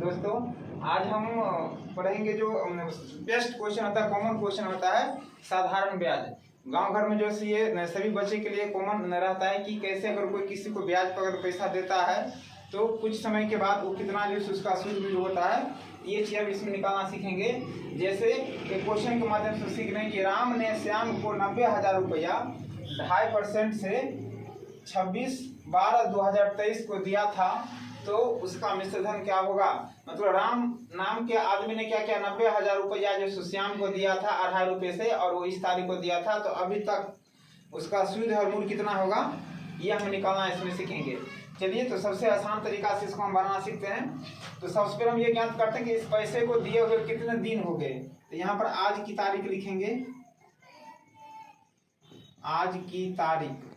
दोस्तों आज हम पढ़ेंगे जो बेस्ट क्वेश्चन होता है, कॉमन क्वेश्चन होता है साधारण ब्याज। गांव घर में जो ये सभी बच्चे के लिए कॉमन रहता है कि कैसे अगर कोई किसी को ब्याज पर अगर पैसा देता है तो कुछ समय के बाद वो कितना जो उसका सूद भी होता है, ये चीज़ अब इसमें निकालना सीखेंगे। जैसे एक क्वेश्चन के माध्यम से सीख रहे हैं कि राम ने श्याम को 90,000 रुपया 2.5% से 26/12/2023 को दिया था, तो उसका मिश्र धन क्या होगा। मतलब राम नाम के आदमी ने क्या किया, 90,000 रुपया जो श्याम को दिया था 2.5 रुपये से, और वो इस तारीख को दिया था, तो अभी तक उसका सूद और मूल कितना होगा ये हम निकालना इसमें सीखेंगे। चलिए, तो सबसे आसान तरीका से इसको हम बनाना सीखते हैं। तो सबसे पहले हम ये ज्ञात करते हैं कि इस पैसे को दिए हुए कितने दिन हो गए। तो यहाँ पर आज की तारीख लिखेंगे, आज की तारीख।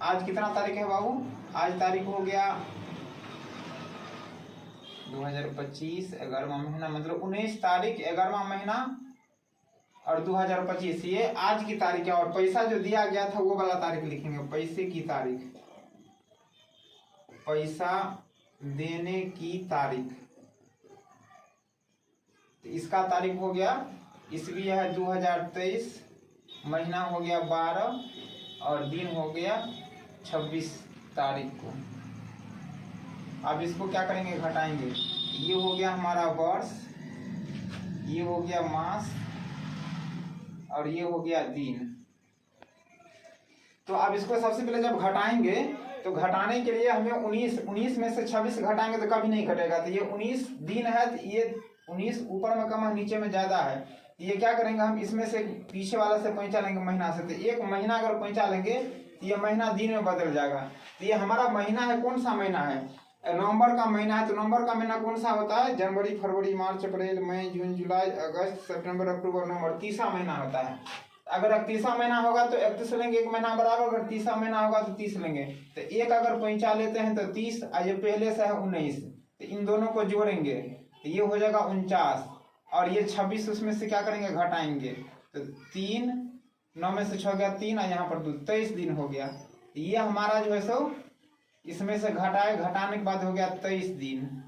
आज कितना तारीख है बाबू, आज तारीख हो गया 2025 11वां महीना, मतलब 19 तारीख 11वां महीना और 2025, ये आज की तारीख है। और पैसा जो दिया गया था वो वाला तारीख लिखेंगे, पैसे की तारीख, पैसा देने की तारीख। तो इसका तारीख हो गया, ईस्वी है 2023, महीना हो गया 12 और दिन हो गया 26 तारीख को। अब इसको क्या करेंगे, घटाएंगे। ये हो गया हमारा वर्ष, ये हो गया मास और ये हो गया दिन। तो अब इसको सबसे पहले जब घटाएंगे तो घटाने के लिए हमें 19 में से 26 घटाएंगे तो कभी नहीं घटेगा। तो ये 19 दिन है, तो ये 19 ऊपर में कम है नीचे में ज़्यादा है। ये क्या करेंगे, हम इसमें से पीछे वाला से पैंचा लेंगे महीना से। तो एक महीना अगर पैंचा लेंगे तो ये महीना दिन में बदल जाएगा। तो ये हमारा महीना है, कौन सा महीना है, नवंबर का महीना है। तो नवंबर का महीना कौन सा होता है, जनवरी फरवरी मार्च अप्रैल मई जून जुलाई अगस्त सितंबर अक्टूबर नवंबर, तीसरा महीना होता है। अगर तीसरा महीना होगा तो 31 लेंगे, एक महीना बराबर। अगर तीसरा महीना होगा तो 30 लेंगे। तो एक अगर पैंचा लेते हैं तो 30, ये पहले से है 19, तो इन दोनों को जोड़ेंगे तो ये हो जाएगा 49, और ये 26 उसमें से क्या करेंगे, घटाएंगे। तो 3, 9 में से 6 गया 3 और यहाँ पर 2, 23 दिन हो गया। ये हमारा जो है सो इसमें से घटाने के बाद हो गया 23 दिन।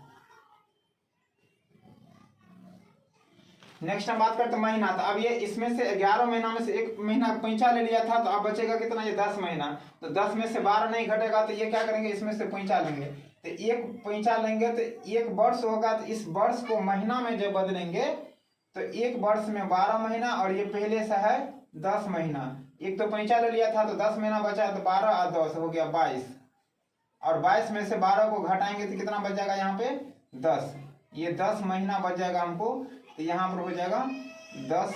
नेक्स्ट हम बात करते हैं महीना। तो अब ये इसमें से 11 महीना में से एक महीना पैंचा ले लिया था, तो अब बचेगा कितना, ये 10 महीना। तो 10 में से 12 नहीं घटेगा, तो ये क्या करेंगे, इसमें से पैंचा लेंगे। तो एक पैंचा लेंगे तो एक वर्ष होगा, तो इस वर्ष को महीना में जब बदलेंगे तो एक वर्ष में 12 महीना और ये पहले से है 10 महीना। एक तो पैंचा ले लिया था तो 10 महीना बचा, तो 12 और 10 हो गया 22, और 22 में से 12 को घटाएंगे तो कितना बच जाएगा, यहाँ पे 10। ये 10 महीना बच जाएगा हमको। तो यहाँ पर हो जाएगा 10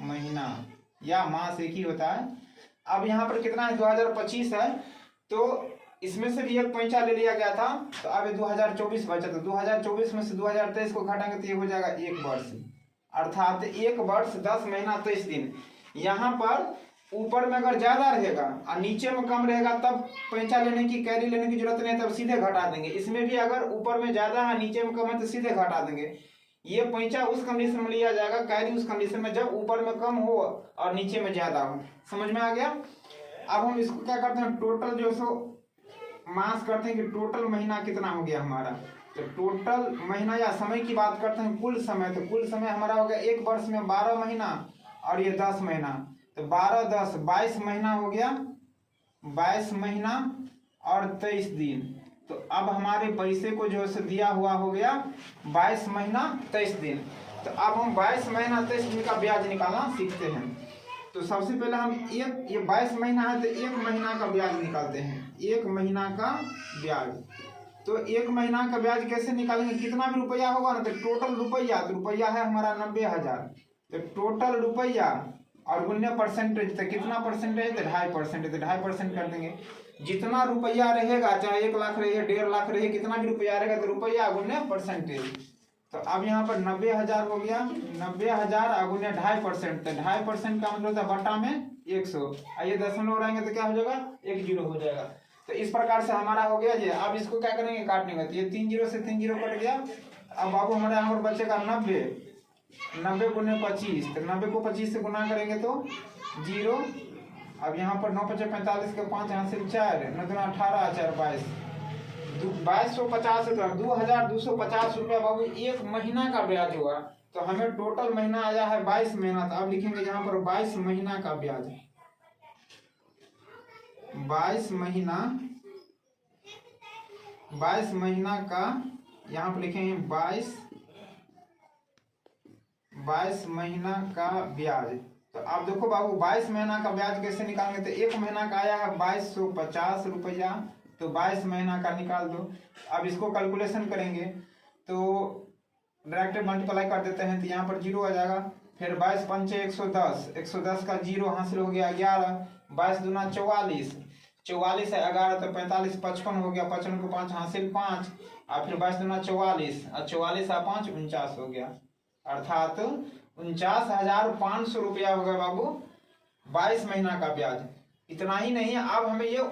महीना, या मास एक ही होता है। अब यहाँ पर कितना है, 2025 है, तो इसमें से भी एक पैंचा ले लिया गया था, तो अब 2024 बचा। तो 2024 में से 2023 को घटाएंगे तो ये हो जाएगा 1 वर्ष, अर्थात 1 वर्ष 10 महीना 23 दिन। यहाँ पर ऊपर में अगर ज्यादा रहेगा और नीचे में कम रहेगा तब पैंचा लेने की, कैरी लेने की जरूरत नहीं, तब सीधे घटा देंगे। इसमें भी अगर ऊपर में ज्यादा है नीचे में कम है तो सीधे घटा देंगे। ये पैंचा उस कंडीशन में लिया जाएगा, कैरी उस कंडीशन में जब ऊपर में कम हो और नीचे में ज्यादा हो। समझ में आ गया। अब हम इसको क्या करते हैं, टोटल जो सो मास करते हैं कि टोटल महीना कितना हो गया हमारा। तो टोटल महीना या समय की बात करते हैं, कुल समय। तो कुल समय हमारा हो गया, एक वर्ष में 12 महीना और ये 10 महीना, तो 12 10 22 महीना हो गया, 22 महीना और 23 दिन। तो अब हमारे पैसे को जो है दिया हुआ हो गया 22 महीना 23 दिन। तो अब हम 22 महीना 23 दिन का ब्याज निकालना सीखते हैं। तो सबसे पहले हम ये 22 महीना है तो एक महीना का ब्याज निकालते हैं, एक महीना का ब्याज। तो एक महीना का ब्याज कैसे निकालेंगे, कितना भी रुपया होगा ना, तो टोटल रुपया, तो रुपया है हमारा 90,000, तो टोटल रुपया और 19% तो कितना परसेंटेज, तो 2.5%, तो 2.5% कर देंगे। जितना रुपया रहेगा, चाहे 1 लाख रहे 1.5 लाख रहे, कितना भी रुपया रहेगा तो रुपया गुने परसेंटेज। तो अब यहाँ पर 90,000 हो गया, 90,000 अगुने 2.5%, तो 2.5% का मतलब होता है बटा में 100, आइए दशमलव रहेंगे तो क्या हो जाएगा, 1 0 हो जाएगा। तो इस प्रकार से हमारा हो गया जी। अब इसको क्या करेंगे, काटने का। तो ये 3 0 से 3 0 कट गया। अब बाबू हमारे यहाँ पर बचेगा 90, 90 गुने 25, तो 90 को 25 से गुना करेंगे तो 0। अब यहाँ पर 9 5 45 के 5 यहाँ से 4, 9 2 18, 4 22, 2250 रुपया, 2250 रुपया बाबू एक महीना का ब्याज हुआ। तो हमें टोटल महीना आया है 22 महीना। तो अब लिखेंगे यहाँ पर 22 महीना का ब्याज, 22 महीना, 22 महीना का यहाँ पर लिखेंगे 22 महीना का ब्याज। तो अब देखो बाबू 22 महीना का ब्याज कैसे निकालेंगे। तो एक महीना का आया है 2250 रुपया, तो 22 महीना का निकाल दो। अब इसको कैलकुलेशन करेंगे तो डायरेक्ट मल्टीप्लाई कर देते हैं, तो यहाँ पर 0 आ जाएगा। फिर 22 पंचे 110, 110 का 0 हासिल हो गया 11, 22 दूना 44, 44 है 11 तो 45, 55 हो गया, 55 को 5 हासिल 5, और फिर 22 दूना 44 और 44 है 5 49 हो गया, अर्थात 49,500 रुपया हो गया बाबू 22 महीना का ब्याज। इतना ही नहीं है, अब हमें ये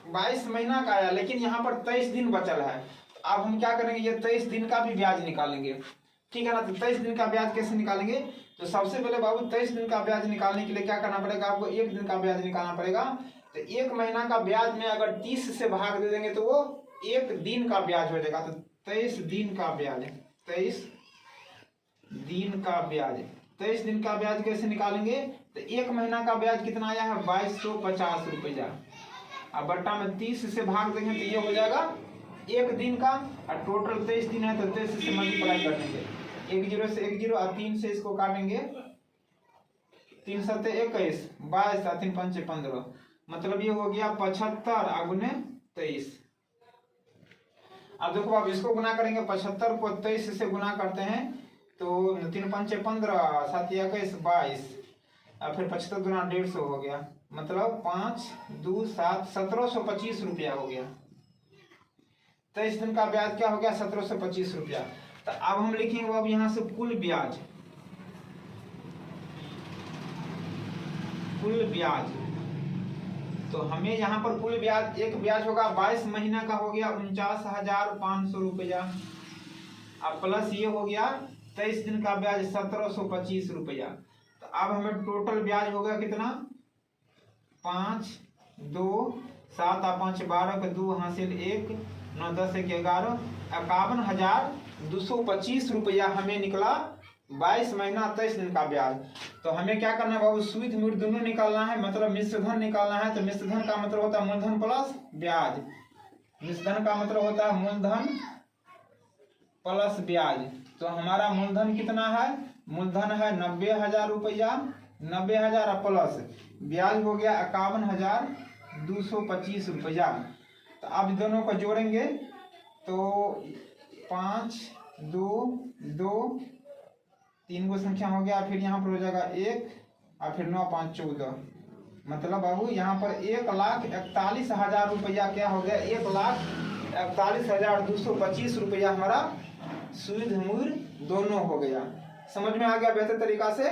22 महीना का आया, लेकिन यहाँ पर 23 दिन बचल है। अब हम क्या करेंगे, ये 23 दिन का भी ब्याज निकालेंगे, ठीक है ना। तो 23 दिन का ब्याज कैसे निकालेंगे। तो सबसे पहले बाबू 23 दिन का ब्याज निकालने के लिए क्या करना पड़ेगा, आपको एक दिन का ब्याज निकालना पड़ेगा। तो एक महीना का ब्याज में अगर 30 से भाग दे देंगे तो वो एक दिन का ब्याज हो जाएगा। तो 23 दिन का ब्याज, 23 दिन का ब्याज, 23 दिन का ब्याज कैसे निकालेंगे। तो एक महीना का ब्याज कितना आया है 2250 रुपया। अब बट्टा में 30 से भाग देंगे तो ये हो जाएगा एक दिन का, और टोटल 23 दिन है तो 23 से मल्टीप्लाई कर देंगे, 1 0 से 1 0 और 3 से इसको काटेंगे, 3 7 21, 22 और 3 5 15, मतलब ये हो गया 75 गुने 23। अब देखो अब इसको गुना करेंगे, 75 को 23 से गुना करते हैं तो 3 5 15, 7 21 22, और फिर 75 गुना 150 हो गया, मतलब 5 2 7 1725 रुपया हो गया। 23 दिन का ब्याज क्या हो गया 1725 रुपया। तो अब हम लिखेंगे अब यहाँ से कुल ब्याज, कुल ब्याज। तो हमें यहाँ पर कुल ब्याज, एक ब्याज होगा 22 महीना का हो गया 49,500 रुपया, अब प्लस ये हो गया 23 दिन का ब्याज 1725 रुपया। तो अब हमें टोटल ब्याज होगा कितना 5 2 7 और 5 12 का 2 हासिल 1 9 10 1 11, 51,225 रुपया हमें निकला 22 महीना 23 दिन का ब्याज। तो हमें क्या करना है बाबू, शुद्ध मूल्य दोनों निकालना है, मतलब मिश्र धन निकालना है। तो मिश्र धन का मतलब होता है मूलधन प्लस ब्याज, मिश्र धन का मतलब होता है मूलधन प्लस ब्याज। तो हमारा मूलधन कितना है, मूलधन है 90,000 रुपया, 90,000 प्लस ब्याज हो गया 51,225 रुपया। तो अब दोनों को जोड़ेंगे तो 5 2 2 3 को संख्या हो गया, फिर यहाँ पर हो जाएगा 1 और फिर 9 5 14, मतलब बाबू यहाँ पर 1,41,000 रुपया क्या हो गया 1,41,225 रुपया हमारा शुद्ध मूल्य दोनों हो गया। समझ में आ गया बेहतर तरीका से।